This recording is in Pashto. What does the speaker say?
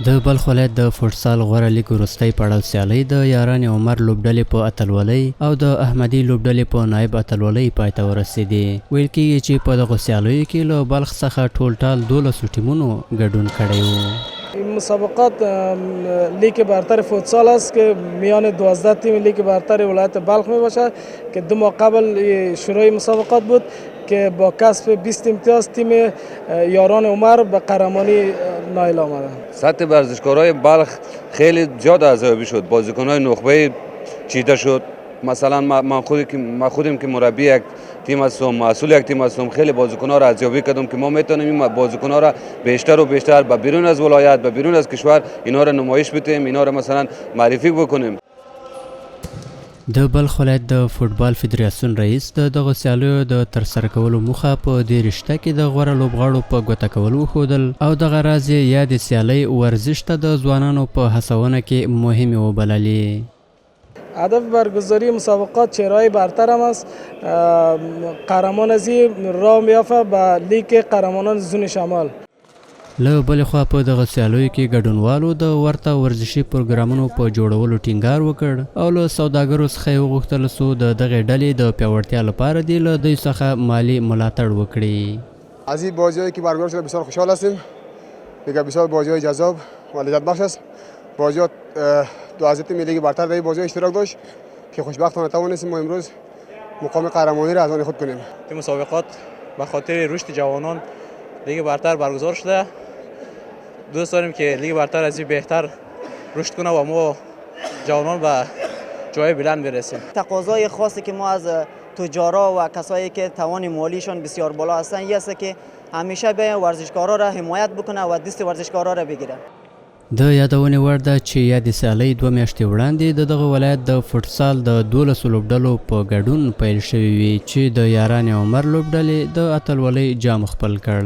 د بلخ ولایت د فوټسال غوره لیګ وروستۍ پړاو سیالۍ د یاران عمر لوبډلې په اتلولۍ او د احمدي لوبډلې په نایب اتلولۍ پای ته ورسېدې. ویل کېږي چې په دغو سیالیو کې له بلخ څخه ټول ټال 12 ټیمونو ګډون کړی و. این مسابقات لیگ برتر فوتسال است که میان 12 تیم لیگ برتر ولایت بلخ می باشد که 2 ماه قبل شروع مسابقات بود که با کسب 20 امتیاز تیم یاران عمر به قهرمانی نایل آمده. سطح ورزشکارهای بلخ خیلی زیاد ارزیابی شد. بازیکن‌های نخبه چیده شد. مثلا من خودم که مربی یک تیم هستم، مسئول یک تیم هستم، خیلی بازیکن‌ها را ارزیابی کردم که ما میتونیم این بازیکن‌ها را بیشتر و بیشتر به بیرون از ولایت، به بیرون از کشور اینا را نمایش بدیم، اینا را مثلا معرفی بکنیم. د بلخ ولایت د فوټبال فدراسیون رئیس د دغو سیالیو د ترسره کولو موخه په دې رشته کې د غوره لوبغاړو په ګوته کول وښودل او دغه راز یې یادې سیالۍ ورزش ته د ځوانانو په هڅونه کې مهمې وبللې. هدف برگزاری مسابقات چهره‌های برتر هم است. قهرمان از این راه میافته به لیگ قهرمانان زون شمال. له بلې خوا په دغه سیالیو کې ګډونوالو د ورته ورزشي پروګرامونو په جوړولو ټینګار وکړ او له سوداګرو څخه یې وغوښتل څو د دغې ډلې د پیاوړتیا لپاره دې له دوی څخه مالي ملاتړ وکړي. از این بازی‌هایی که برگزار شده بسیار خوشحال هستیم. دیگه بسیار بازی‌های جذاب و لذت بخش است. بازی‌ها 12 تیم لیگ برتر در این بازی اشتراک داشت که خوشبختانه توانستیم ما امروز مقام قهرمانی را از آن خود کنیم. این مسابقات به خاطر رشد جوانان لیگ برتر برگزار شده. دوست داریم که لیگ برتر از این بهتر رشد کنه و ما جوانان به جای بلند برسیم. تقاضای خاصی که ما از تجارا و کسایی که توان مالیشان بسیار بالا هستن این است که همیشه به ورزشکارا را حمایت بکنه و دست ورزشکارا را بگیره. د یادونې وړ ده چې یادې سیالۍ 2 میاشتې وړاندې د دغه ولایت د فوټسال د 12 لوبډلو په ګډون پیل شوې وي چې د یاران عمر لوبډلې د اتلولۍ جام خپل کړ.